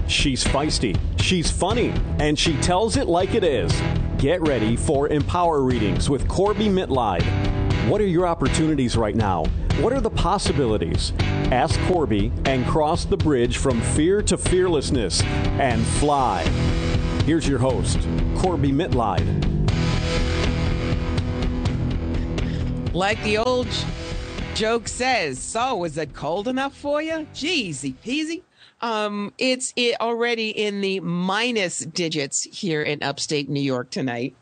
She's feisty, she's funny, and she tells it like it is. Get ready for Empower Readings with Corby Mitleid. What are your opportunities right now? What are the possibilities? Ask Corby and cross the bridge from fear to fearlessness and fly. Here's your host, Corby Mitleid. Like the old joke says, so is it cold enough for you? Jeezy peasy. It's already in the minus digits here in upstate New York tonight.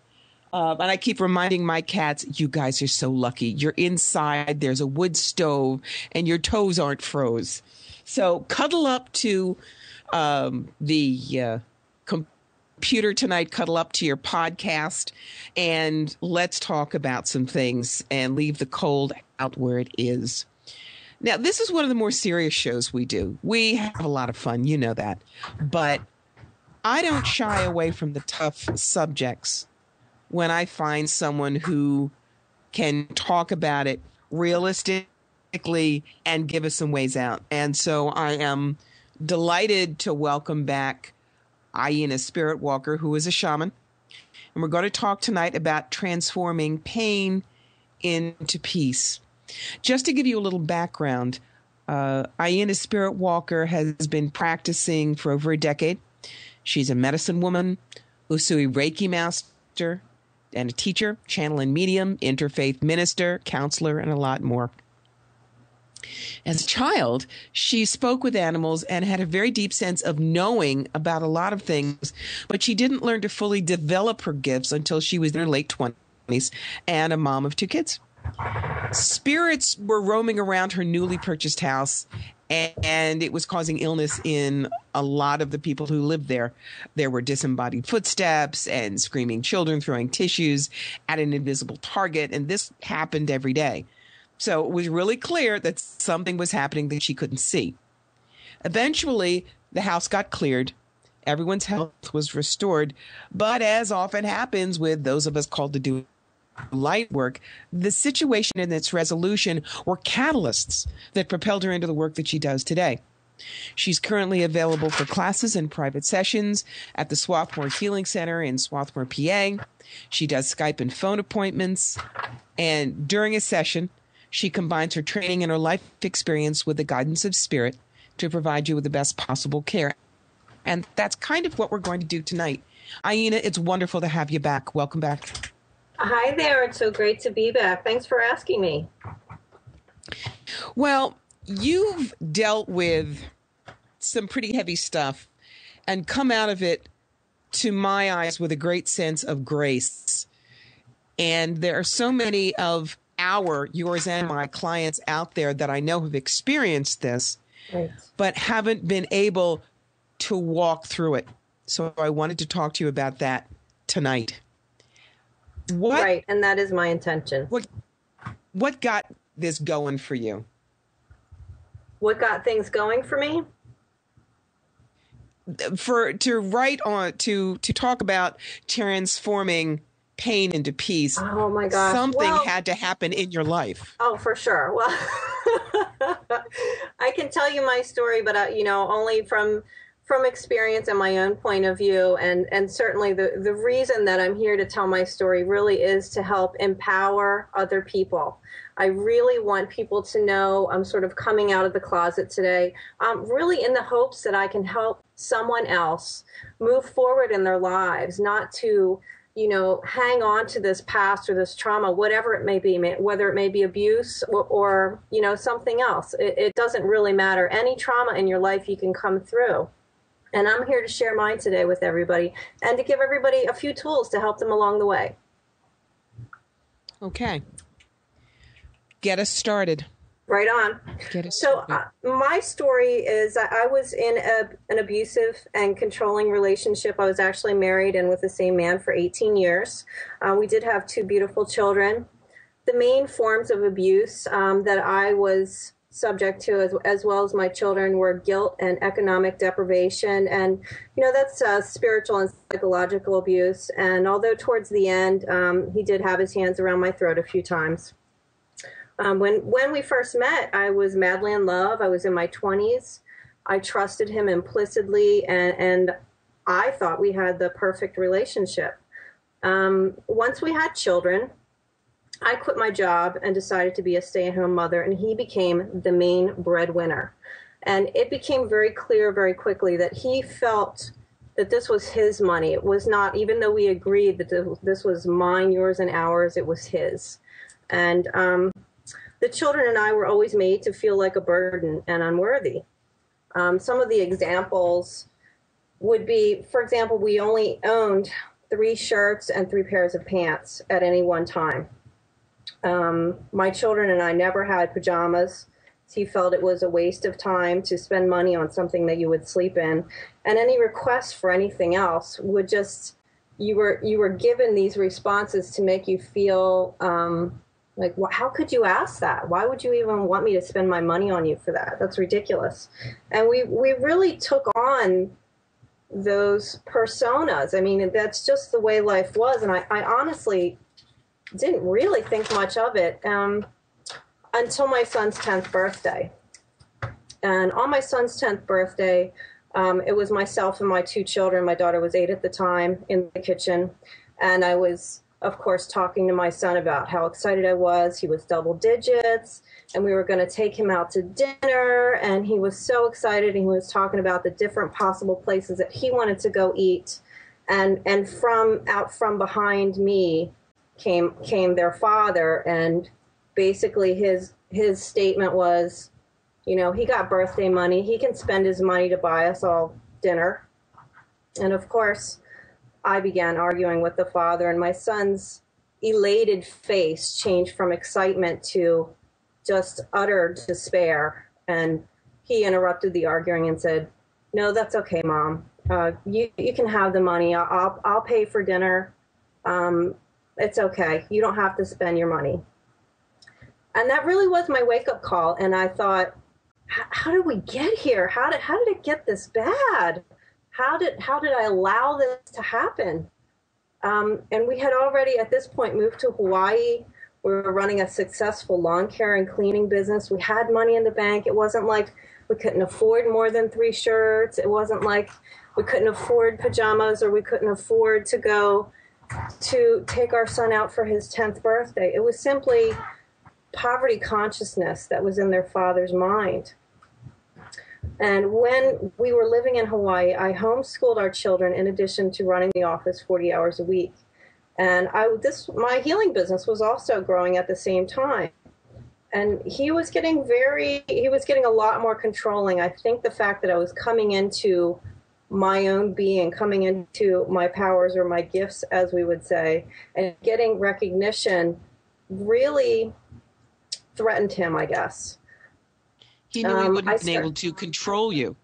And I keep reminding my cats, you guys are so lucky. You're inside, there's a wood stove, and your toes aren't froze. So cuddle up to the computer tonight, cuddle up to your podcast, and let's talk about some things and leave the cold out where it is. Now, this is one of the more serious shows we do. We have a lot of fun, you know that. But I don't shy away from the tough subjects when I find someone who can talk about it realistically and give us some ways out. And so I am delighted to welcome back Aina Spirit Walker, who is a shaman. And we're going to talk tonight about transforming pain into peace. Just to give you a little background, Aina Spirit Walker has been practicing for over a decade. She's a medicine woman, Usui Reiki master, and a teacher, channel and medium, interfaith minister, counselor, and a lot more. As a child, she spoke with animals and had a very deep sense of knowing about a lot of things, but she didn't learn to fully develop her gifts until she was in her late 20s and a mom of 2 kids. Spirits were roaming around her newly purchased house, and it was causing illness in a lot of the people who lived there. There were disembodied footsteps and screaming children throwing tissues at an invisible target, and this happened every day. So it was really clear that something was happening that she couldn't see. Eventually, the house got cleared. Everyone's health was restored. But as often happens with those of us called to do light work, the situation and its resolution were catalysts that propelled her into the work that she does today. She's currently available for classes and private sessions at the Swarthmore Healing Center in Swarthmore, PA. She does Skype and phone appointments. And during a session, she combines her training and her life experience with the guidance of spirit to provide you with the best possible care. And that's kind of what we're going to do tonight. Aina, it's wonderful to have you back. Welcome back. Hi there. It's so great to be back. Thanks for asking me. Well, you've dealt with some pretty heavy stuff and come out of it, to my eyes, with a great sense of grace. And there are so many of yours and my clients out there that I know have experienced this, right, but haven't been able to walk through it. So I wanted to talk to you about that tonight. Right, and that is my intention. What got this going for you? What got things going for me? To talk about transforming pain into peace. Oh my gosh. Something had to happen in your life. Oh, for sure. Well, I can tell you my story, but only from experience and my own point of view. And certainly the reason that I'm here to tell my story really is to help empower other people. I really want people to know I'm sort of coming out of the closet today, really in the hopes that I can help someone else move forward in their lives, not to, hang on to this past or this trauma, whatever it may be, whether it may be abuse or something else. It doesn't really matter. Any trauma in your life you can come through. And I'm here to share mine today with everybody and to give everybody a few tools to help them along the way. Okay. Get us started. Right on. So my story is I was in an abusive and controlling relationship. I was actually married and with the same man for 18 years. We did have 2 beautiful children. The main forms of abuse that I was subject to, as well as my children, were guilt and economic deprivation. And, that's spiritual and psychological abuse. And although towards the end, he did have his hands around my throat a few times. When we first met, I was madly in love. I was in my 20s. I trusted him implicitly, and I thought we had the perfect relationship. Once we had children, I quit my job and decided to be a stay-at-home mother, and he became the main breadwinner. And it became very clear very quickly that he felt that this was his money. It was not, even though we agreed that this was mine, yours, and ours, it was his. And the children and I were always made to feel like a burden and unworthy. Some of the examples would be, for example, we only owned 3 shirts and 3 pairs of pants at any one time. My children and I never had pajamas. He felt it was a waste of time to spend money on something that you would sleep in. And any requests for anything else would just, you were given these responses to make you feel like, well, how could you ask that? Why would you even want me to spend my money on you for that? That's ridiculous. And we really took on those personas. I mean, that's just the way life was. And I honestly didn't really think much of it until my son's 10th birthday. And on my son's 10th birthday, it was myself and my 2 children. My daughter was 8 at the time, in the kitchen. And I was, of course, talking to my son about how excited I was. He was double digits, and we were going to take him out to dinner. And he was so excited. And he was talking about the different possible places that he wanted to go eat. And from behind me came their father, and basically his statement was, you know, he got birthday money. He can spend his money to buy us all dinner. And of course, I began arguing with the father, and my son's elated face changed from excitement to just utter despair. And he interrupted the arguing and said, "No, that's okay, Mom. You can have the money. I'll pay for dinner. It's okay. You don't have to spend your money." And that really was my wake-up call. And I thought, how did we get here? How did it get this bad? How did I allow this to happen? And we had already at this point moved to Hawaii. We were running a successful lawn care and cleaning business. We had money in the bank. It wasn't like we couldn't afford more than 3 shirts. It wasn't like we couldn't afford pajamas, or we couldn't afford to go to take our son out for his 10th birthday. It was simply poverty consciousness that was in their father's mind. And when we were living in Hawaii, I homeschooled our children in addition to running the office 40 hours a week. And my healing business was also growing at the same time. And he was getting a lot more controlling. I think the fact that I was coming into my own being, coming into my powers, or my gifts, as we would say, and getting recognition really threatened him, I guess. He knew he wouldn't have been able to control you.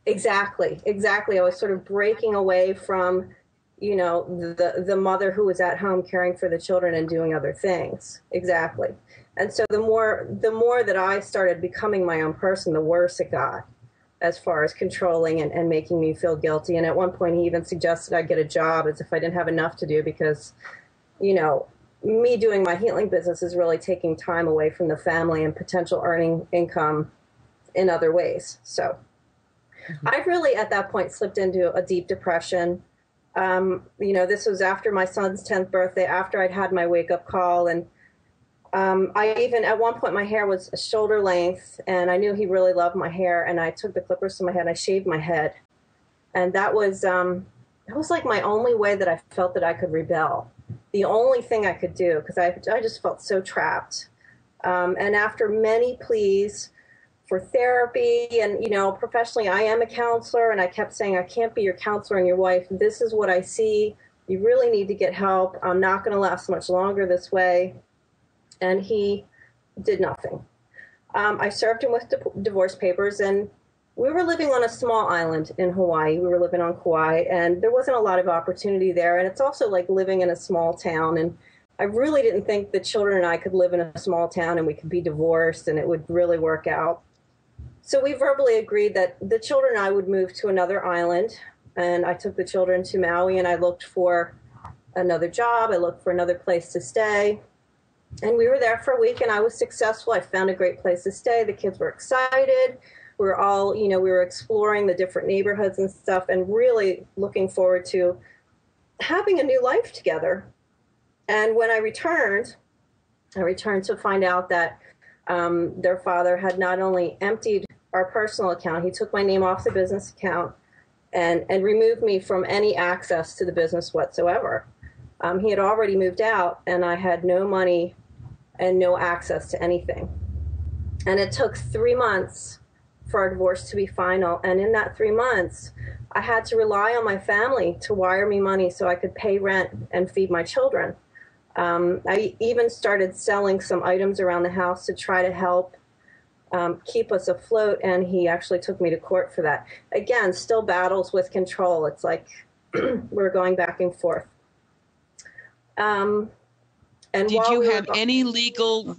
Exactly. I was sort of breaking away from, you know, the mother who was at home caring for the children and doing other things. Exactly. And so the more that I started becoming my own person, the worse it got, as far as controlling and making me feel guilty. And at one point he even suggested I get a job, as if I didn't have enough to do, because, you know, me doing my healing business is really taking time away from the family and potential earning income in other ways. So I really, at that point, slipped into a deep depression. You know, this was after my son's 10th birthday, after I'd had my wake-up call. And I even, at one point, my hair was shoulder length, and I knew he really loved my hair. And I took the clippers to my head, and I shaved my head. And that was like my only way that I felt that I could rebel. The only thing I could do, because I just felt so trapped. And after many pleas for therapy, and, you know, professionally, I am a counselor, and I kept saying, I can't be your counselor and your wife. This is what I see. You really need to get help. I'm not going to last much longer this way. And he did nothing. I served him with divorce papers, and we were living on a small island in Hawaii. We were living on Kauai, and there wasn't a lot of opportunity there. And it's also like living in a small town. And I really didn't think the children and I could live in a small town and we could be divorced and it would really work out. So we verbally agreed that the children and I would move to another island. And I took the children to Maui, and I looked for another job. I looked for another place to stay. And we were there for a week, and I was successful. I found a great place to stay. The kids were excited. we're all, we were exploring the different neighborhoods and stuff and really looking forward to having a new life together. And when I returned to find out that their father had not only emptied our personal account, he took my name off the business account and removed me from any access to the business whatsoever. He had already moved out, and I had no money and no access to anything. And it took 3 months for our divorce to be final. And in that 3 months, I had to rely on my family to wire me money so I could pay rent and feed my children. I even started selling some items around the house to try to help keep us afloat, and he actually took me to court for that. Again, still battles with control. It's like we're going back and forth. And did you have any legal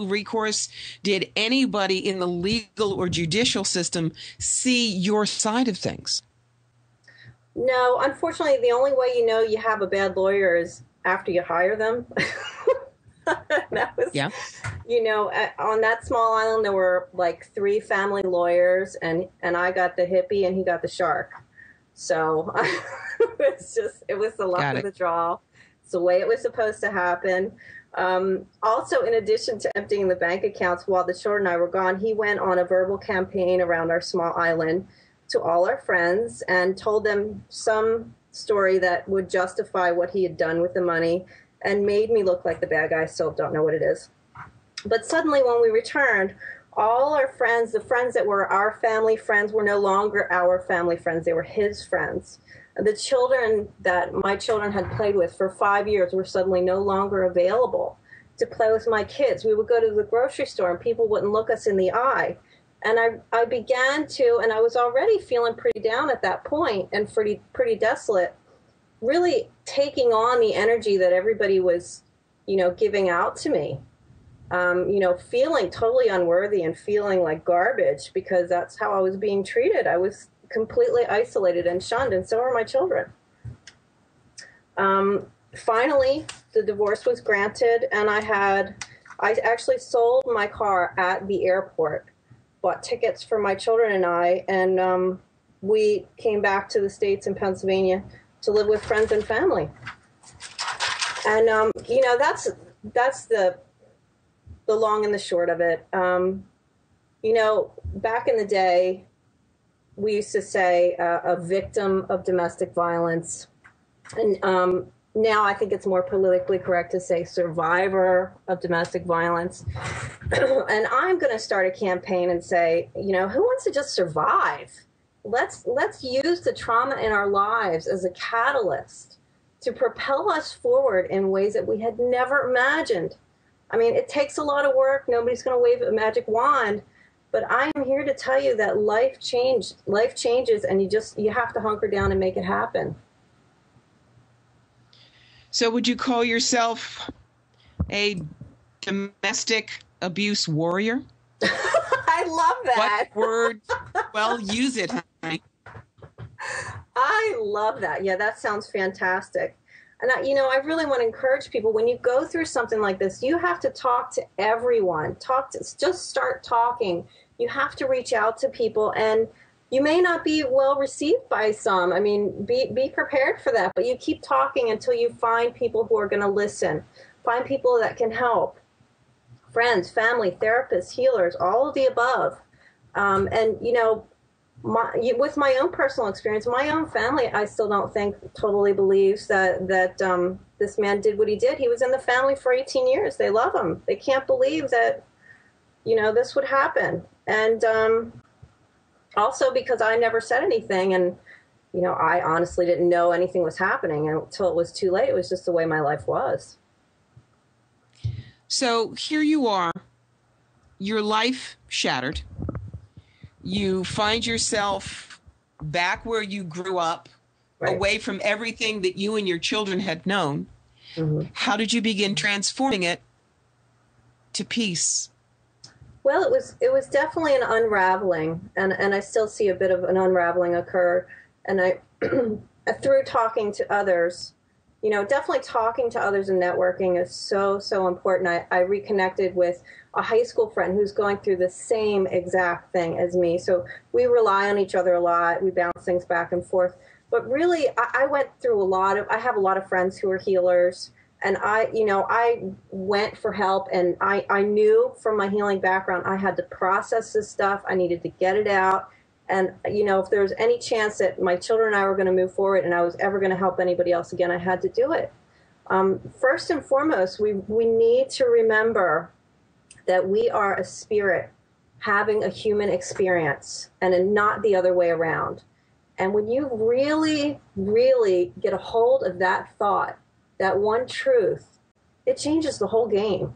recourse? Did anybody in the legal or judicial system see your side of things? No, unfortunately, the only way you have a bad lawyer is after you hire them. That was, yeah. On that small island, there were like 3 family lawyers, and I got the hippie and he got the shark. So it was the luck of the draw. It's the way it was supposed to happen. Also, in addition to emptying the bank accounts while the children and I were gone, he went on a verbal campaign around our small island to all our friends and told them some story that would justify what he had done with the money and made me look like the bad guy. I still don't know what it is. But suddenly when we returned, all our friends, the friends that were our family friends, were no longer our family friends. They were his friends. The children that my children had played with for 5 years were suddenly no longer available to play with my kids. We would go to the grocery store and people wouldn't look us in the eye. And I began to, and I was already feeling pretty down at that point and pretty desolate, really taking on the energy that everybody was, giving out to me. Feeling totally unworthy and feeling like garbage because that's how I was being treated. I was completely isolated and shunned, and so are my children. Finally, the divorce was granted, and I actually sold my car at the airport, bought tickets for my children and I, and we came back to the States in Pennsylvania to live with friends and family. And, that's the long and the short of it. Back in the day, we used to say a victim of domestic violence. And now I think it's more politically correct to say survivor of domestic violence. And I'm going to start a campaign and say, who wants to just survive? Let's use the trauma in our lives as a catalyst to propel us forward in ways that we had never imagined. I mean, it takes a lot of work. Nobody's going to wave a magic wand. But I am here to tell you that life changes, and you have to hunker down and make it happen. So would you call yourself a domestic abuse warrior? I love that. What word? Well, use it, honey. I love that. Yeah, that sounds fantastic. And I really want to encourage people, when you go through something like this, you have to talk to everyone. Just start talking. You have to reach out to people, and you may not be well received by some. I mean, be prepared for that, but you keep talking until you find people who are going to listen, find people that can help. Friends, family, therapists, healers, all of the above. With my own personal experience, my own family, I still don't think totally believes that this man did what he did. He was in the family for 18 years. They love him. They can't believe that, this would happen. And also because I never said anything, and, I honestly didn't know anything was happening until it was too late. It was just the way my life was. So here you are, your life shattered. You find yourself back where you grew up, right, away from everything that you and your children had known. Mm-hmm. How did you begin transforming it to peace? Well, it was definitely an unraveling, and I still see a bit of an unraveling occur. And I, through talking to others, definitely talking to others and networking is so, so important. I reconnected with a high school friend who's going through the same exact thing as me. So we rely on each other a lot. We bounce things back and forth. But really, I went through I have a lot of friends who are healers. And I went for help, and I knew from my healing background, I had to process this stuff. I needed to get it out. And, if there was any chance that my children and I were going to move forward and I was ever going to help anybody else again, I had to do it. First and foremost, we need to remember that we are a spirit having a human experience and not the other way around. And when you really, really get a hold of that thought, that one truth, it changes the whole game.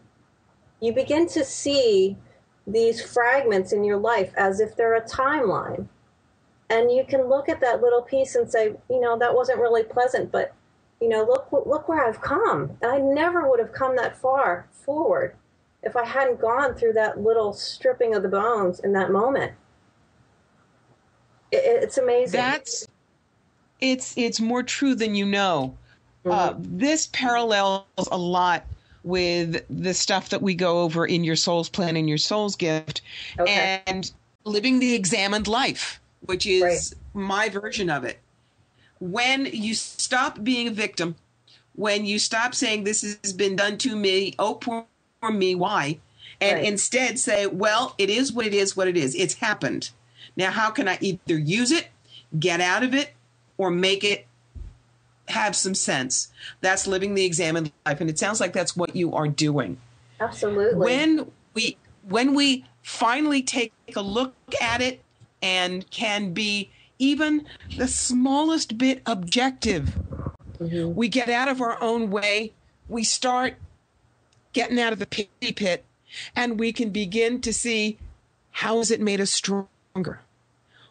You begin to see these fragments in your life as if they're a timeline. And you can look at that little piece and say, that wasn't really pleasant, but, look where I've come. And I never would have come that far forward if I hadn't gone through that little stripping of the bones in that moment. It's amazing. It's more true than you know. This parallels a lot with the stuff that we go over in your soul's plan and your soul's gift, and living the examined life, which is my version of it. When you stop being a victim, when you stop saying this has been done to me, oh, poor me, why? And instead say, well, it is what it is, what it is. It's happened. Now, how can I either use it, get out of it, or make it have some sense? That's living the examined life. And it sounds like that's what you are doing. Absolutely. When we finally take a look at it and can be even the smallest bit objective, we get out of our own way, we start getting out of the pity pit, and we can begin to see, how has it made us stronger?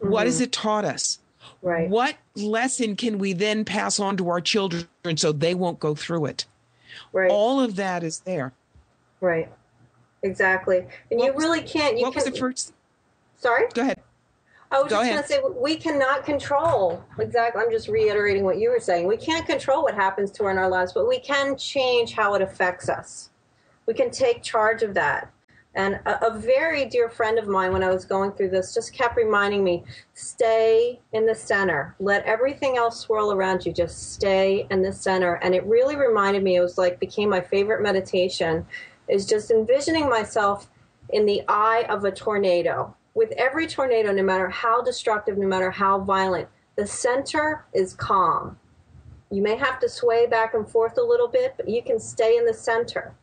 What has it taught us? Right. What lesson can we then pass on to our children so they won't go through it? Right. All of that is there. Right. Exactly. And you really can't. What was the first? Sorry? Go ahead. I was just going to say, we cannot control. Exactly. I'm just reiterating what you were saying. We can't control what happens to us in our lives, but we can change how it affects us. We can take charge of that. And a very dear friend of mine, when I was going through this, just kept reminding me, stay in the center. Let everything else swirl around you. Just stay in the center. And it really reminded me, it was like, became my favorite meditation, is just envisioning myself in the eye of a tornado. With every tornado, no matter how destructive, no matter how violent, the center is calm. You may have to sway back and forth a little bit, but you can stay in the center.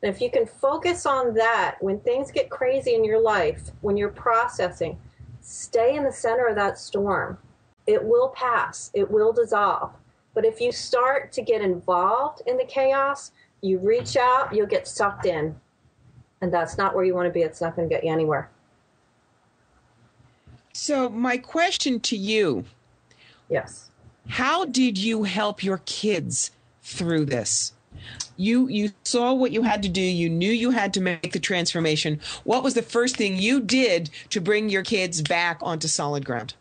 And if you can focus on that, when things get crazy in your life, when you're processing, stay in the center of that storm. It will pass. It will dissolve. But if you start to get involved in the chaos, you reach out, you'll get sucked in. And that's not where you want to be. It's not going to get you anywhere. So my question to you. Yes. How did you help your kids through this? You saw what you had to do. You knew you had to make the transformation. What was the first thing you did to bring your kids back onto solid ground?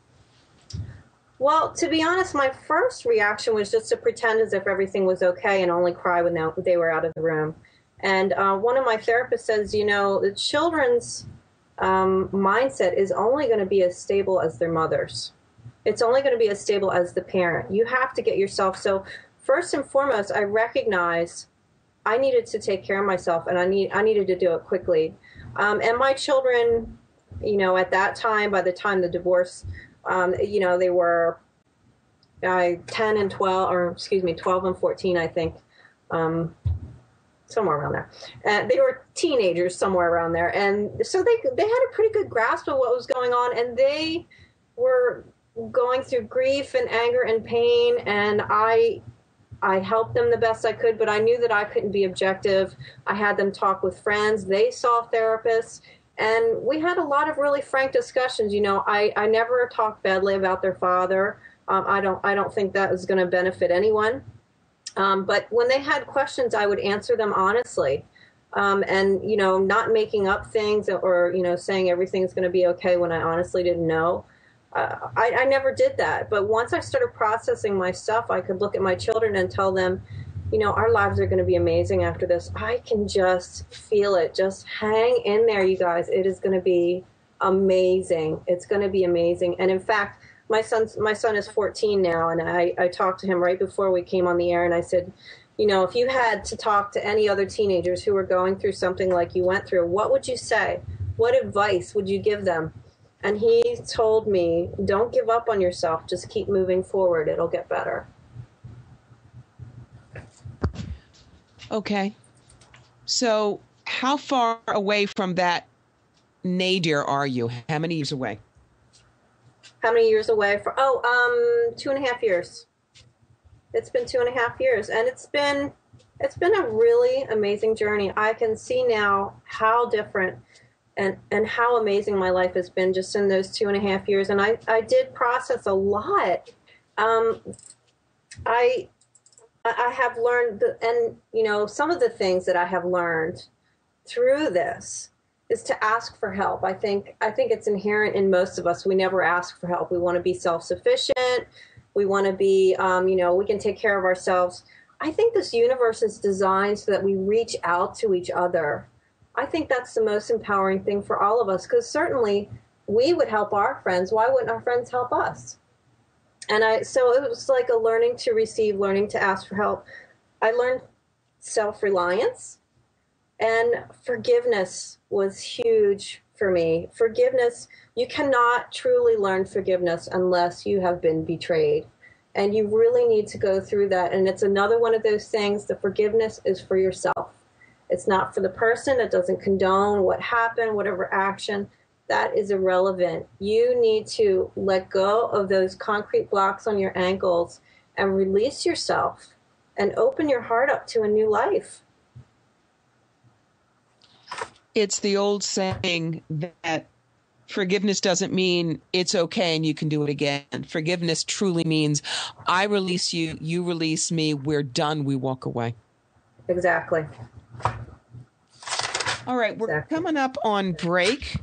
Well, to be honest, my first reaction was just to pretend as if everything was okay and only cry when they were out of the room. And one of my therapists says, the children's mindset is only going to be as stable as their mother's. It's only going to be as stable as the parent. You have to get yourself. So first and foremost, I recognized I needed to take care of myself, and I needed to do it quickly. And my children, at that time, by the time the divorce, they were 10 and 12, or excuse me, 12 and 14, I think, somewhere around there. And they were teenagers somewhere around there. And so they had a pretty good grasp of what was going on, and they were going through grief and anger and pain, and I helped them the best I could, but I knew that I couldn't be objective. I had them talk with friends. They saw therapists, and we had a lot of really frank discussions. I never talked badly about their father. I don't think that is going to benefit anyone. But when they had questions, I would answer them honestly, and not making up things or saying everything's going to be okay when I honestly didn't know. I never did that. But once I started processing my stuff, I could look at my children and tell them, you know, our lives are going to be amazing after this. I can just feel it. Just hang in there, you guys. It is going to be amazing. It's going to be amazing. And in fact, my son is 14 now, and I talked to him right before we came on the air, and I said, you know, if you had to talk to any other teenagers who were going through something like you went through, what would you say? What advice would you give them? And he told me, don't give up on yourself. Just keep moving forward. It'll get better. Okay. So how far away from that nadir are you? How many years away? How many years away? 2.5 years. It's been 2.5 years, and it's been a really amazing journey. I can see now how different and how amazing my life has been just in those 2.5 years. And I did process a lot. I have learned, and you know, some of the things that I have learned through this is to ask for help. I think it's inherent in most of us. We never ask for help. We want to be self-sufficient. We want to be, we can take care of ourselves. I think this universe is designed so that we reach out to each other. I think that's the most empowering thing for all of us, because certainly we would help our friends. Why wouldn't our friends help us? And so it was like a learning to receive, learning to ask for help. I learned self-reliance, and forgiveness was huge for me. Forgiveness, you cannot truly learn forgiveness unless you have been betrayed. And you really need to go through that. And it's another one of those things, the forgiveness is for yourself. It's not for the person. It doesn't condone what happened, whatever action. That is irrelevant. You need to let go of those concrete blocks on your ankles and release yourself and open your heart up to a new life. It's the old saying that forgiveness doesn't mean it's okay and you can do it again. Forgiveness truly means I release you, you release me, we're done, we walk away. Exactly. All right, we're coming up on break.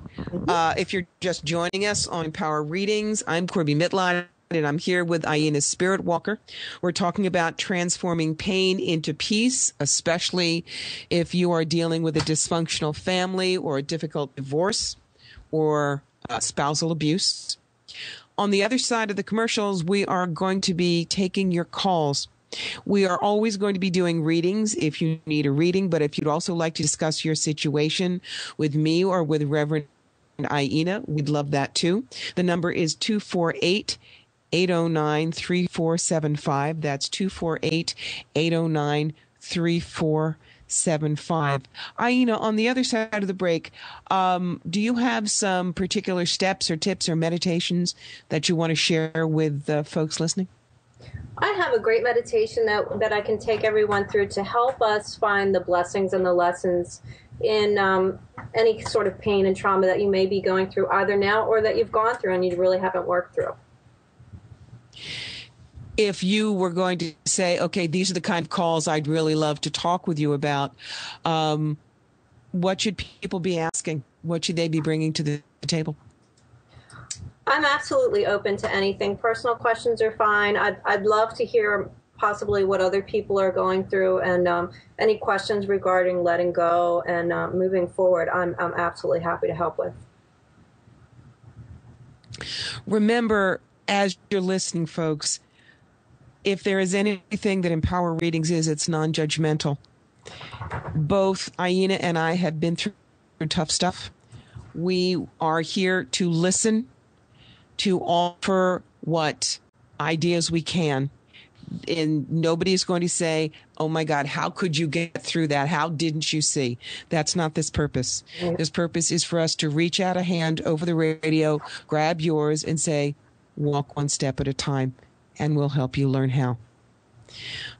If you're just joining us on Empower Readings, I'm Corby Mitline, and I'm here with Aina Spirit Walker. We're talking about transforming pain into peace, especially if you are dealing with a dysfunctional family or a difficult divorce or spousal abuse. On the other side of the commercials, we are going to be taking your calls. We are always going to be doing readings if you need a reading, but if you'd also like to discuss your situation with me or with Reverend Aina, we'd love that too. The number is 248-809-3475. That's 248-809-3475. Aina, on the other side of the break, do you have some particular steps or tips or meditations that you want to share with folks listening? I have a great meditation that I can take everyone through to help us find the blessings and the lessons in any sort of pain and trauma that you may be going through either now or that you've gone through and you really haven't worked through. If you were going to say, okay, these are the kind of calls I'd really love to talk with you about, what should people be asking? What should they be bringing to the table? I'm absolutely open to anything. Personal questions are fine. I'd love to hear possibly what other people are going through, and any questions regarding letting go and moving forward, I'm absolutely happy to help with. Remember, as you're listening, folks, if there is anything that Empower Readings is, it's non-judgmental. Both Aina and I have been through tough stuff. We are here to listen, to offer what ideas we can. And nobody's going to say, oh my God, how could you get through that? How didn't you see? That's not this purpose. This purpose is for us to reach out a hand over the radio, grab yours and say, walk one step at a time, and we'll help you learn how.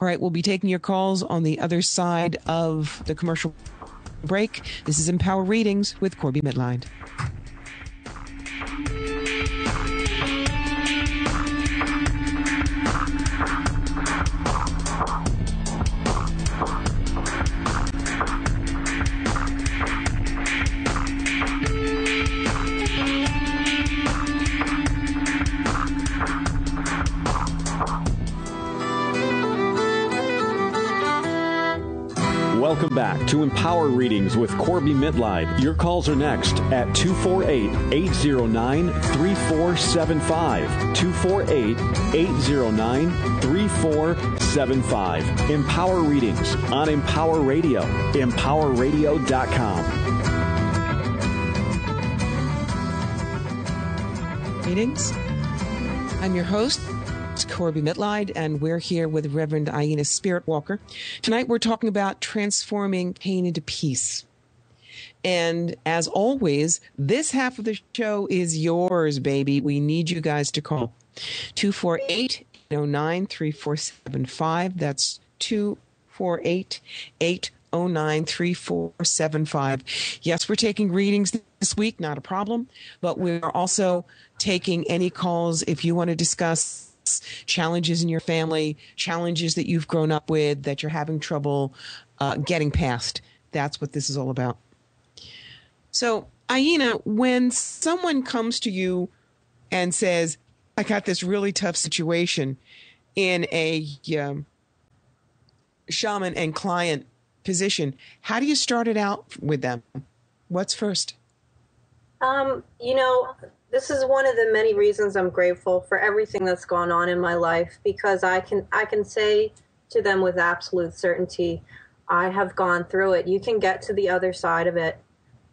All right, we'll be taking your calls on the other side of the commercial break. This is Empower Readings with Corby Mitline. Welcome back to Empower Readings with Corby Mitleid. Your calls are next at 248-809-3475. 248-809-3475. Empower Readings on Empower Radio. EmpowerRadio.com. Meetings. I'm your host, Corby Mitleid, and we're here with Reverend Aina Spiritwalker. Tonight we're talking about transforming pain into peace. And as always, this half of the show is yours, baby. We need you guys to call 248-809-3475. That's 248-809-3475. Yes, we're taking readings this week, not a problem, but we're also taking any calls if you want to discuss challenges in your family, challenges that you've grown up with, that you're having trouble getting past. That's what this is all about. So, Aina, when someone comes to you and says, I got this really tough situation in a shaman and client position, how do you start it out with them? What's first? This is one of the many reasons I'm grateful for everything that's gone on in my life, because I can say to them with absolute certainty, I have gone through it. You can get to the other side of it.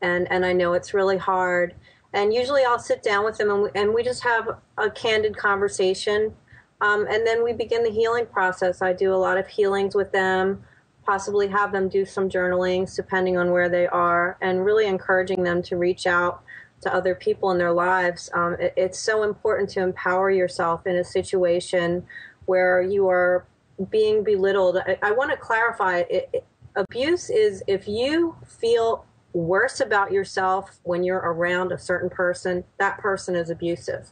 And I know it's really hard. And usually I'll sit down with them and we just have a candid conversation. And then we begin the healing process. I do a lot of healings with them, possibly have them do some journalings depending on where they are, and really encouraging them to reach out to other people in their lives. It's so important to empower yourself in a situation where you are being belittled. I want to clarify, abuse is if you feel worse about yourself when you're around a certain person, that person is abusive.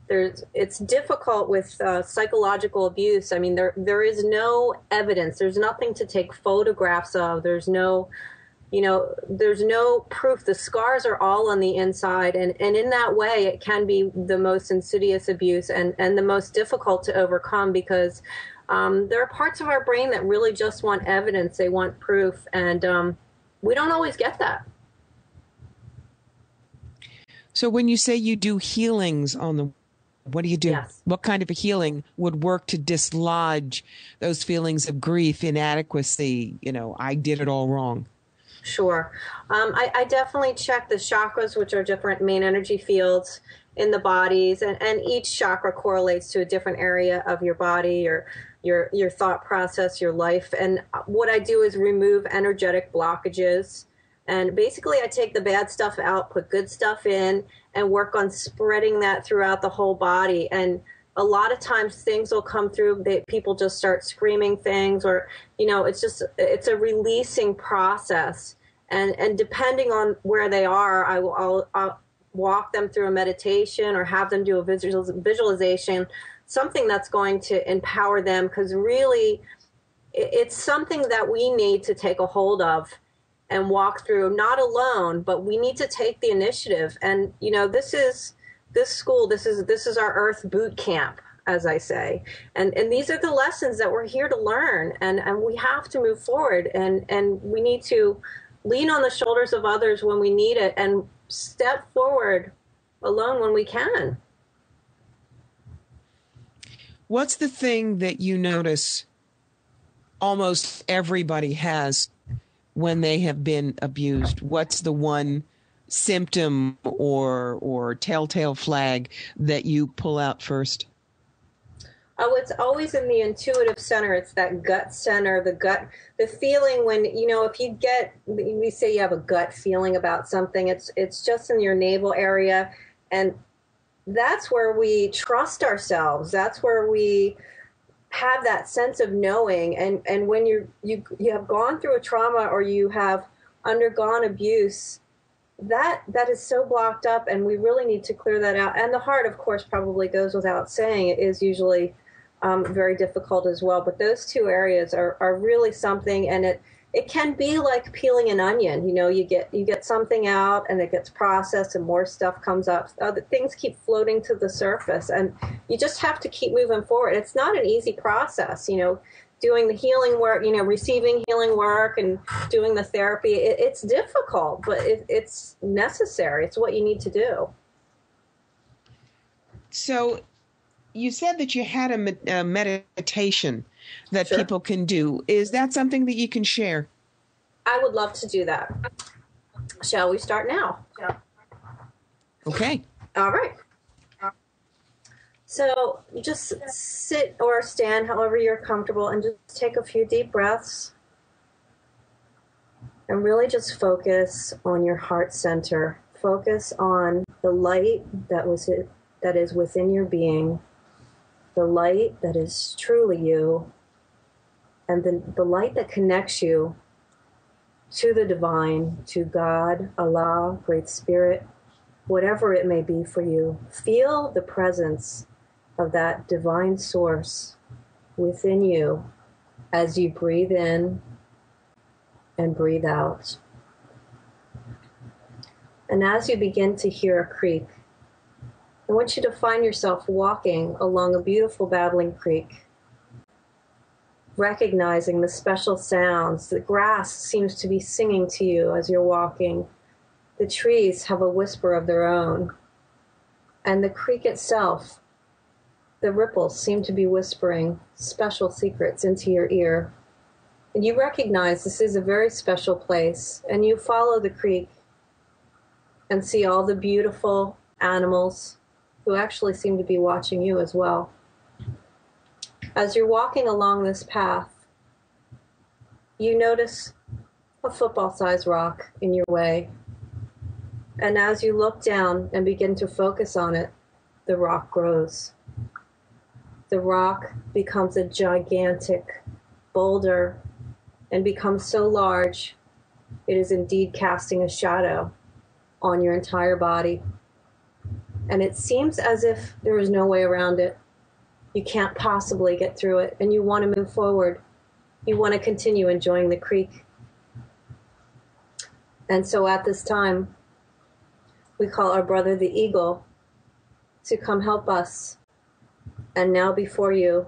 It's difficult with psychological abuse. I mean, there is no evidence. There's nothing to take photographs of. There's no proof. The scars are all on the inside. And in that way, it can be the most insidious abuse and the most difficult to overcome, because there are parts of our brain that really just want evidence. They want proof. And we don't always get that. So when you say you do healings what do you do? Yes. What kind of a healing would work to dislodge those feelings of grief, inadequacy? I did it all wrong. Sure. I definitely check the chakras, which are different main energy fields in the bodies, and each chakra correlates to a different area of your body, or your thought process, your life. And what I do is remove energetic blockages. And basically I take the bad stuff out, put good stuff in, and work on spreading that throughout the whole body. And a lot of times things will come through, people just start screaming things, or, it's a releasing process. And depending on where they are, I'll walk them through a meditation or have them do a visualization, something that's going to empower them, because really it's something that we need to take a hold of and walk through, not alone, but we need to take the initiative. And, this is our Earth boot camp, as I say. And these are the lessons that we're here to learn. And we have to move forward, and we need to lean on the shoulders of others when we need it, and step forward alone when we can. What's the thing that you notice almost everybody has when they have been abused? What's the one symptom or telltale flag that you pull out first? Oh, it's always in the intuitive center. It's that gut center, the feeling when, if we say you have a gut feeling about something, it's just in your navel area. And that's where we trust ourselves. That's where we have that sense of knowing. And when you have gone through a trauma, or you have undergone abuse, that is so blocked up, and we really need to clear that out. And the heart, of course, probably goes without saying. It is usually very difficult as well. But those two areas are really something, and it can be like peeling an onion. You get something out, and it gets processed, and more stuff comes up. Other things keep floating to the surface, and you just have to keep moving forward. It's not an easy process. doing the healing work, receiving healing work and doing the therapy, it's difficult, but it's necessary. It's what you need to do. So you said that you had a meditation that Sure. people can do. Is that something that you can share? I would love to do that. Shall we start now? Okay. All right. So just sit or stand however you're comfortable and just take a few deep breaths and really just focus on your heart center. Focus on the light that is within your being, the light that is truly you, and the light that connects you to the divine, to God, Allah, Great Spirit, whatever it may be for you. Feel the presence of that divine source within you as you breathe in and breathe out. And as you begin to hear a creek, I want you to find yourself walking along a beautiful babbling creek, recognizing the special sounds. The grass seems to be singing to you as you're walking. The trees have a whisper of their own. And the creek itself, the ripples seem to be whispering special secrets into your ear. And you recognize this is a very special place, and you follow the creek and see all the beautiful animals who actually seem to be watching you as well. As you're walking along this path, you notice a football-sized rock in your way. And as you look down and begin to focus on it, the rock grows. The rock becomes a gigantic boulder and becomes so large, it is indeed casting a shadow on your entire body. And it seems as if there is no way around it. You can't possibly get through it, and you want to move forward. You want to continue enjoying the creek. And so at this time, we call our brother the eagle to come help us. And now before you,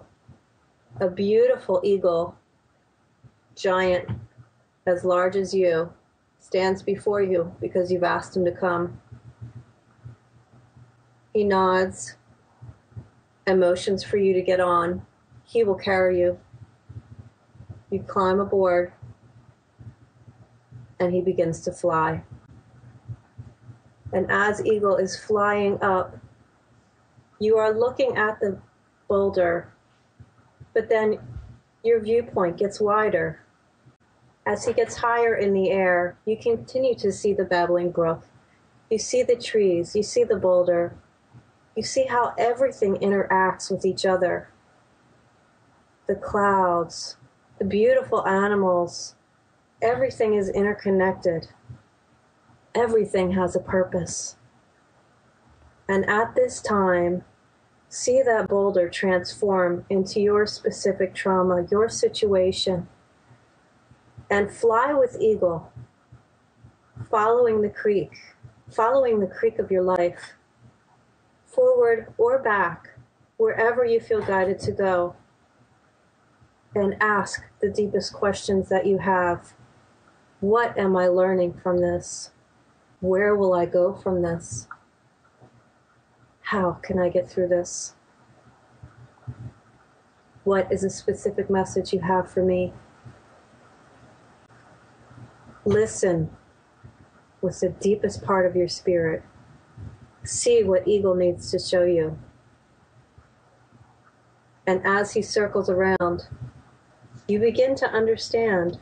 a beautiful eagle, giant, as large as you, stands before you because you've asked him to come. He nods and motions for you to get on. He will carry you. You climb aboard, and he begins to fly. And as Eagle is flying up, you are looking at the boulder, but then your viewpoint gets wider. As he gets higher in the air, you continue to see the babbling brook. You see the trees, you see the boulder. You see how everything interacts with each other. The clouds, the beautiful animals, everything is interconnected. Everything has a purpose. And at this time, see that boulder transform into your specific trauma, your situation, and fly with Eagle, following the creek of your life, forward or back, wherever you feel guided to go, and ask the deepest questions that you have. What am I learning from this? Where will I go from this? How can I get through this? What is a specific message you have for me? Listen with the deepest part of your spirit. See what Eagle needs to show you. And as he circles around, you begin to understand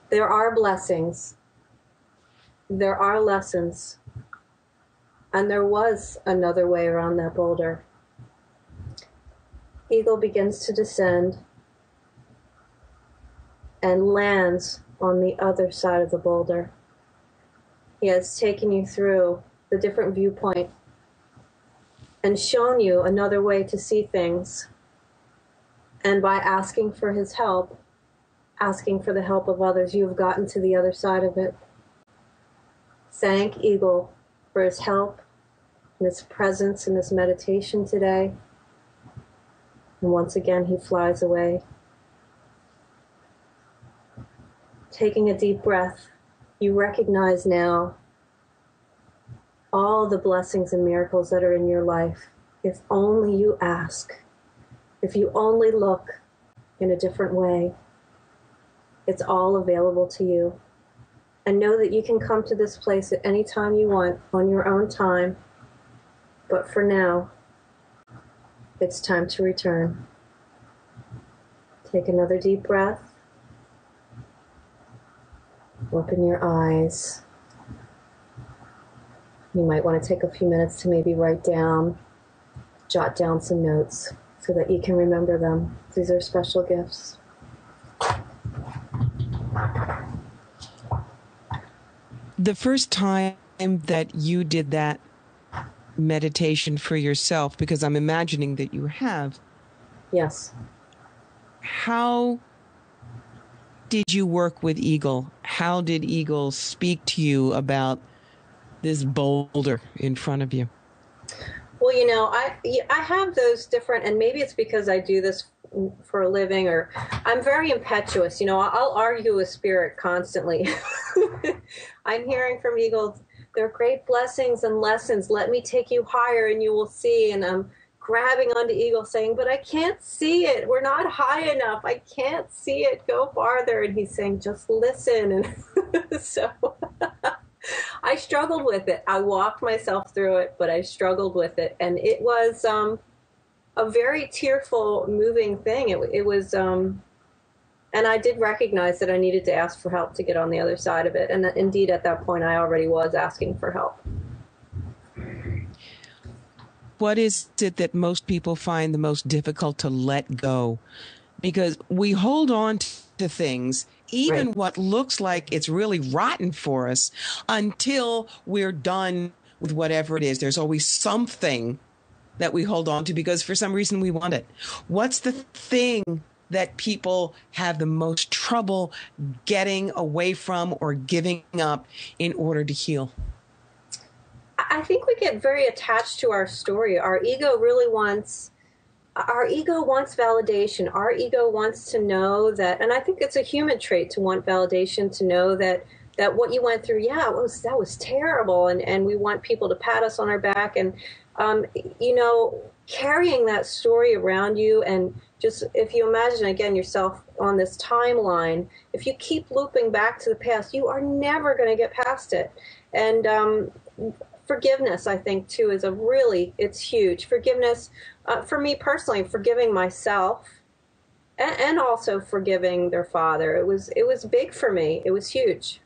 there are blessings, there are lessons, and there was another way around that boulder. Eagle begins to descend and lands on the other side of the boulder. He has taken you through the different viewpoint and shown you another way to see things. And by asking for his help, asking for the help of others, you have gotten to the other side of it. Thank Eagle for his help and his presence in this meditation today. And once again, he flies away Taking a deep breath, you recognize now all the blessings and miracles that are in your life. If only you ask, if you only look in a different way, it's all available to you. And know that you can come to this place at any time you want, on your own time. But for now, it's time to return. Take another deep breath. Open your eyes. You might want to take a few minutes to maybe jot down some notes so that you can remember them. These are special gifts. The first time that you did that meditation for yourself, because I'm imagining that you have. Yes. How did you work with Eagle? How did Eagle speak to you about this boulder in front of you? Well, I have those different, and maybe it's because I do this for a living, or I'm very impetuous. I'll argue with spirit constantly. I'm hearing from Eagle, there are great blessings and lessons. Let me take you higher and you will see. And I'm grabbing onto Eagle saying, but I can't see it. We're not high enough. I can't see it. Go farther. And he's saying, just listen. And so I struggled with it. I walked myself through it, but I struggled with it. And it was a very tearful, moving thing. It was, and I did recognize that I needed to ask for help to get on the other side of it. And indeed, at that point, I already was asking for help. What is it that most people find the most difficult to let go? Because we hold on to things, even Right. what looks like it's really rotten for us, until we're done with whatever it is. There's always something that we hold on to because for some reason we want it. What's the thing that people have the most trouble getting away from or giving up in order to heal? I think we get very attached to our story. Our ego wants validation. Our ego wants to know that, and I think it's a human trait to want validation, to know that what you went through, that was terrible. And we want people to pat us on our back. And, carrying that story around you, and just if you imagine, again, yourself on this timeline, if you keep looping back to the past, you are never going to get past it. And forgiveness, I think, too, is it's huge. Forgiveness, for me personally, forgiving myself and also forgiving their father. It was big for me. It was huge.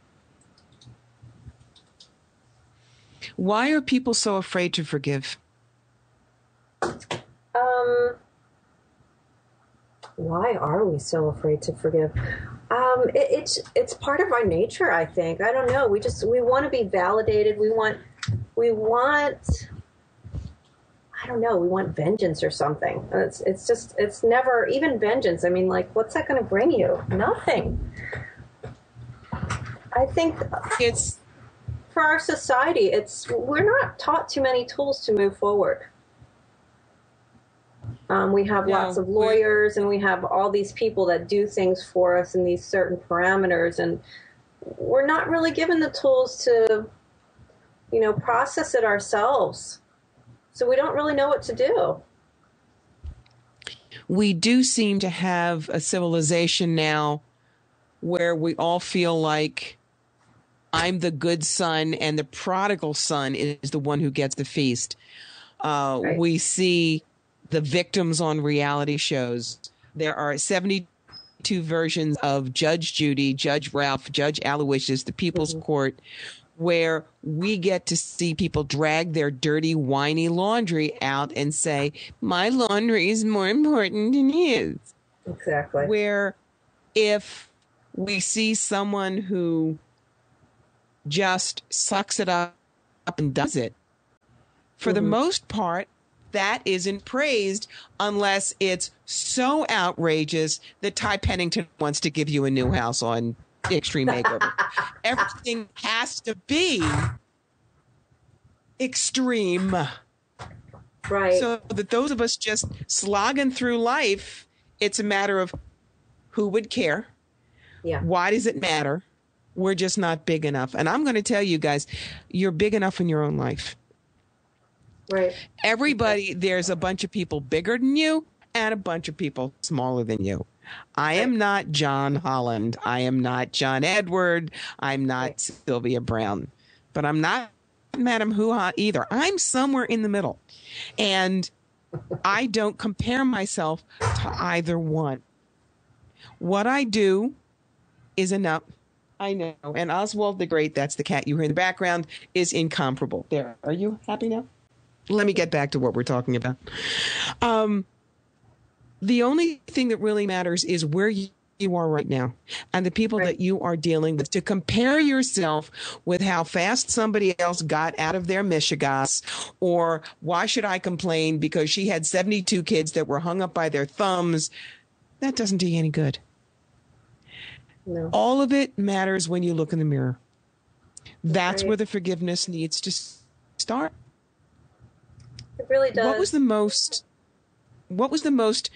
Why are people so afraid to forgive? Why are we so afraid to forgive? It's part of our nature, I think. I don't know. We want to be validated. We want, I don't know, we want vengeance or something. It's never, even vengeance. I mean, like, what's that going to bring you? Nothing. I think It's for our society, we're not taught too many tools to move forward. We have lots of lawyers, and we have all these people that do things for us in these certain parameters, and we're not really given the tools to, process it ourselves. So we don't really know what to do. we do seem to have a civilization now where we all feel like I'm the good son and the prodigal son is the one who gets the feast. Right. We see the victims on reality shows. There are 72 versions of Judge Judy, Judge Ralph, Judge Aloysius, the People's Court, where we get to see people drag their dirty, whiny laundry out and say, my laundry is more important than his. Exactly. Where if we see someone who just sucks it up and does it, for the most part, that isn't praised unless it's so outrageous that Ty Pennington wants to give you a new house on Extreme Makeover. Everything has to be extreme. Right. So that those of us just slogging through life, it's a matter of who would care, Yeah. Why does it matter? We're just not big enough. And I'm going to tell you guys, you're big enough in your own life. Right. Everybody, there's a bunch of people bigger than you and a bunch of people smaller than you. I am not John Holland. I am not John Edward. I'm not Sylvia Brown. But I'm not Madam Hoo-Ha either. I'm somewhere in the middle. And I don't compare myself to either one. What I do is enough. I know. And Oswald the Great, that's the cat you hear in the background, is incomparable. There. Are you happy now? Let me get back to what we're talking about. The only thing that really matters is where you are right now and the people that you are dealing with. To compare yourself with how fast somebody else got out of their mishegas, or why should I complain because she had 72 kids that were hung up by their thumbs, that doesn't do you any good. No. All of it matters when you look in the mirror. That's where the forgiveness needs to start. It really does. What was the most,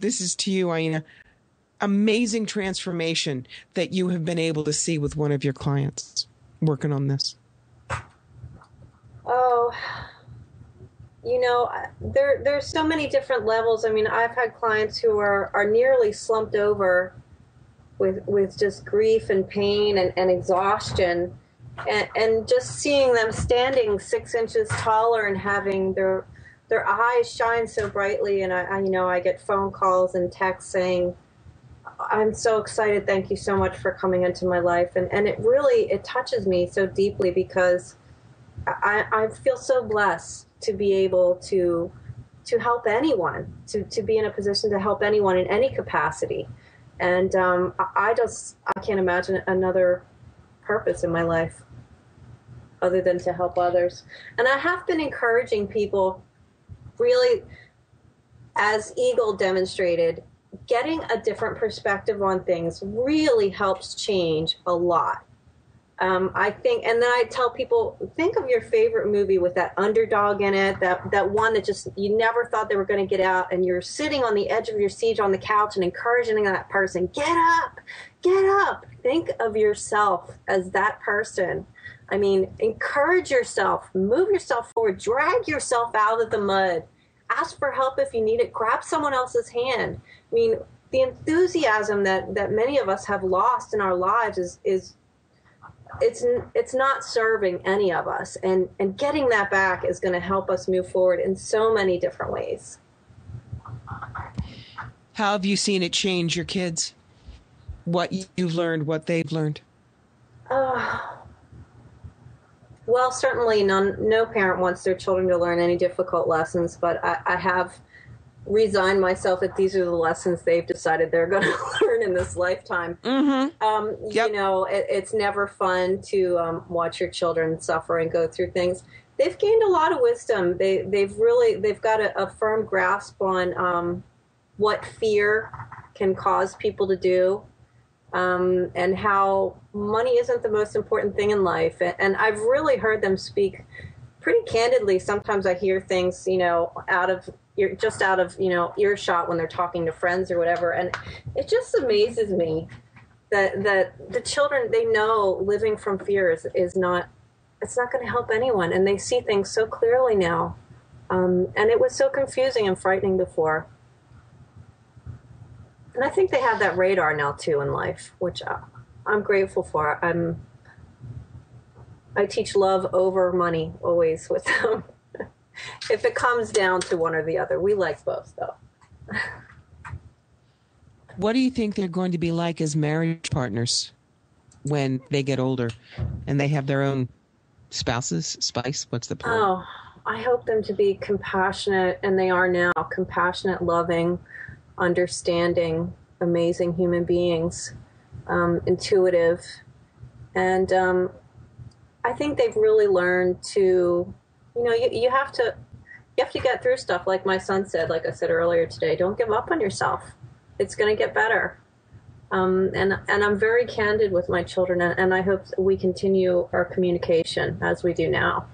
this is to you, Aina, amazing transformation that you have been able to see with one of your clients working on this? Oh, there's so many different levels. I mean, I've had clients who are nearly slumped over with just grief and pain and exhaustion. And just seeing them standing 6 inches taller and having their eyes shine so brightly, and I get phone calls and texts saying, "I'm so excited. Thank you so much for coming into my life." And it touches me so deeply because I feel so blessed to be able to help anyone, to be in a position to help anyone in any capacity. And I can't imagine another purpose in my life other than to help others. And I have been encouraging people, really, as Eagle demonstrated, getting a different perspective on things really helps change a lot. I think, and then I tell people, think of your favorite movie with that underdog in it, that one that just, you never thought they were going to get out, and you're sitting on the edge of your seat on the couch and encouraging that person, get up, get up. Think of yourself as that person. I mean, encourage yourself, move yourself forward, drag yourself out of the mud, ask for help if you need it, grab someone else's hand. I mean, the enthusiasm that many of us have lost in our lives is it's not serving any of us, and getting that back is going to help us move forward in so many different ways. How have you seen it change your kids? What you've learned, what they've learned? Well, certainly no parent wants their children to learn any difficult lessons, but I have resigned myself that these are the lessons they've decided they're going to learn in this lifetime. Mm-hmm. Yep. It's never fun to watch your children suffer and go through things. They've gained a lot of wisdom. They've got a firm grasp on what fear can cause people to do. And how money isn't the most important thing in life. And I've really heard them speak pretty candidly. Sometimes I hear things, out of earshot when they're talking to friends or whatever. And it just amazes me that the children, they know living from fear is not, it's not going to help anyone. And they see things so clearly now. And it was so confusing and frightening before. And I think they have that radar now, too, in life, which I'm grateful for. I teach love over money always with them. If it comes down to one or the other. We like both, though. What do you think they're going to be like as marriage partners when they get older and they have their own spouses? Spice? What's the plural? Oh, I hope them to be compassionate, and they are now, compassionate, loving, understanding, amazing human beings, intuitive. And I think they've really learned to, you have to get through stuff. Like my son said, like I said earlier today, don't give up on yourself. It's going to get better. And I'm very candid with my children, and I hope we continue our communication as we do now.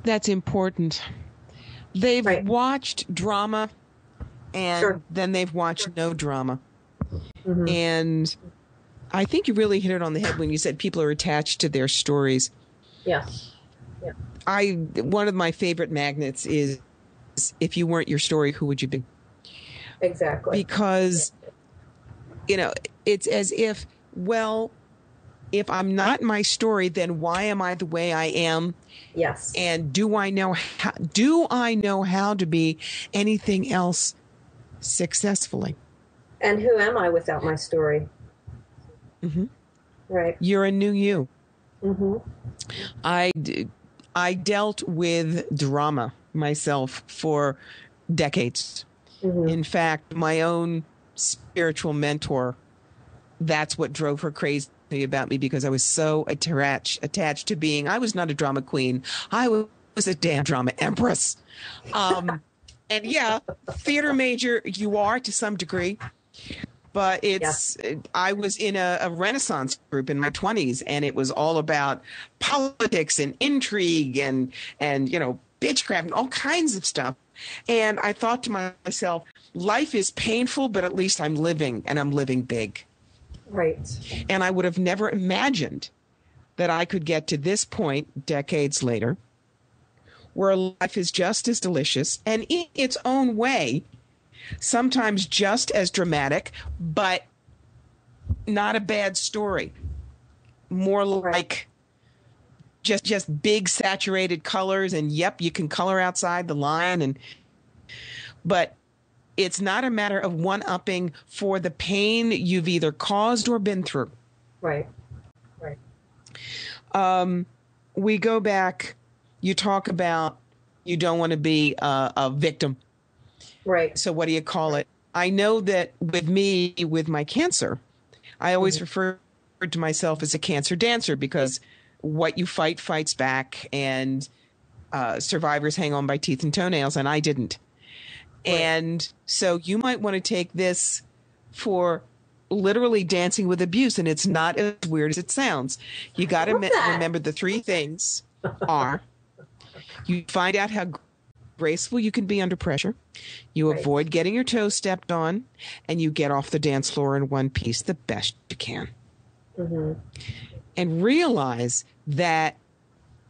That's important. They've watched drama, and then they've watched no drama. And I think you really hit it on the head when you said people are attached to their stories. Yes. Yeah. One of my favorite magnets is, if you weren't your story, who would you be? Exactly. Because, it's as if, well, if I'm not my story, then why am I the way I am? Yes. And do I know how to be anything else successfully? And who am I without my story? Mm-hmm. Right. You're a new you. Mm-hmm. I dealt with drama myself for decades. Mm-hmm. In fact, my own spiritual mentor, that's what drove her crazy about me, because I was so attached to being, I was not a drama queen. I was a damn drama empress. And yeah, theater major you are to some degree, but I was in a Renaissance group in my 20s, and it was all about politics and intrigue and bitchcraft and all kinds of stuff. And I thought to myself, life is painful, but at least I'm living, and I'm living big. Right. And I would have never imagined that I could get to this point decades later, where life is just as delicious and in its own way, sometimes just as dramatic, but not a bad story. More like just big saturated colors, and yep, you can color outside the line, but it's not a matter of one-upping for the pain you've either caused or been through. Right. We go back, you talk about you don't want to be a victim. Right. So what do you call it? I know that with me, with my cancer, I always refer to myself as a cancer dancer, because what you fight fights back, and survivors hang on by teeth and toenails, and I didn't. Right. And so you might want to take this for literally dancing with abuse, and it's not as weird as it sounds. You got to remember the three things are: you find out how graceful you can be under pressure, you avoid getting your toes stepped on, and you get off the dance floor in one piece the best you can. Mm-hmm. And realize that,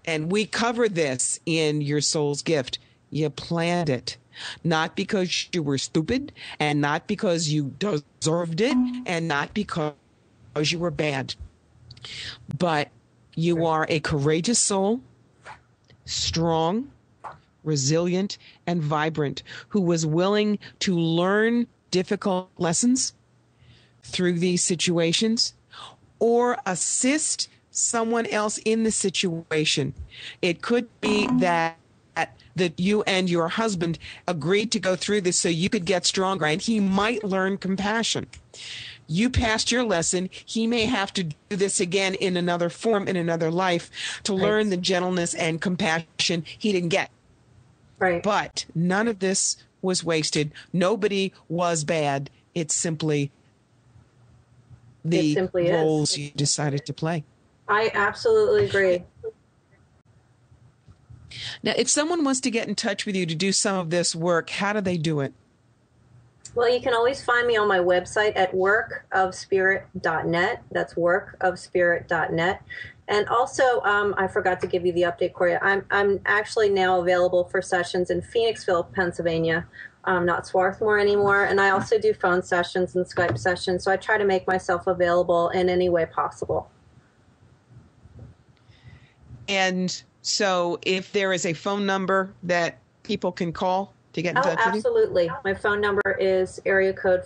and we cover this in Your Soul's Gift, you planned it. Not because you were stupid, and not because you deserved it, and not because you were bad. But you are a courageous soul, strong, resilient, and vibrant, who was willing to learn difficult lessons through these situations or assist someone else in the situation. It could be that you and your husband agreed to go through this so you could get stronger, and he might learn compassion. You passed your lesson. He may have to do this again in another form, in another life, to learn the gentleness and compassion he didn't get. Right. But none of this was wasted. Nobody was bad. It's simply the roles you decided to play. I absolutely agree. Now, if someone wants to get in touch with you to do some of this work, how do they do it? Well, you can always find me on my website at workofspirit.net. That's workofspirit.net. And also, I forgot to give you the update, Corey. I'm actually now available for sessions in Phoenixville, Pennsylvania, not Swarthmore anymore. And I also do phone sessions and Skype sessions. So I try to make myself available in any way possible. And so if there is a phone number that people can call to get in touch with you? Absolutely. My phone number is area code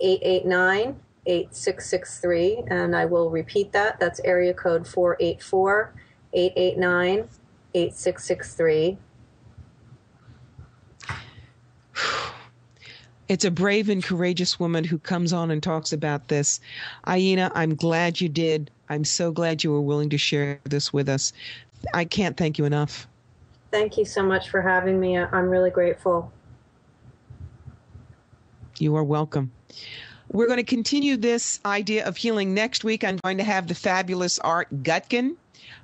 484-889-8663. And I will repeat that. That's area code 484-889-8663. It's a brave and courageous woman who comes on and talks about this. Aina, I'm glad you did. I'm so glad you were willing to share this with us. I can't thank you enough. Thank you so much for having me. I'm really grateful. You are welcome. We're going to continue this idea of healing next week. I'm going to have the fabulous Art Gutkin.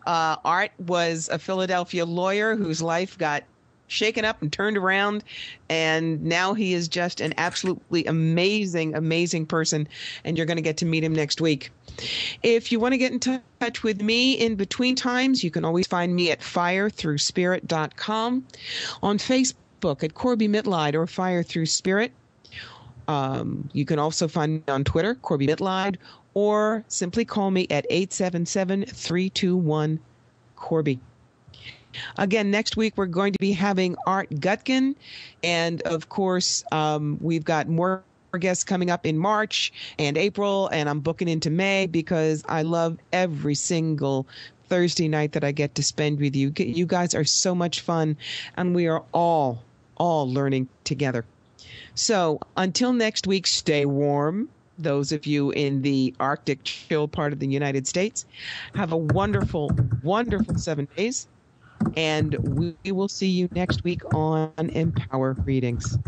Art was a Philadelphia lawyer whose life got shaken up and turned around. And now he is just an absolutely amazing, amazing person. And you're going to get to meet him next week. If you want to get in touch with me in between times, you can always find me at firethroughspirit.com, on Facebook at Corby Mitleid or Fire Through Spirit. You can also find me on Twitter, Corby Mitleid, or simply call me at 877-321-CORBY. Again, next week we're going to be having Art Gutkin, and of course we've got more guests coming up in March and April, and I'm booking into May because I love every single Thursday night that I get to spend with you. You guys are so much fun, and we are all learning together. So until next week, stay warm. Those of you in the Arctic chill part of the United States, have a wonderful, wonderful 7 days. And we will see you next week on Empower Readings.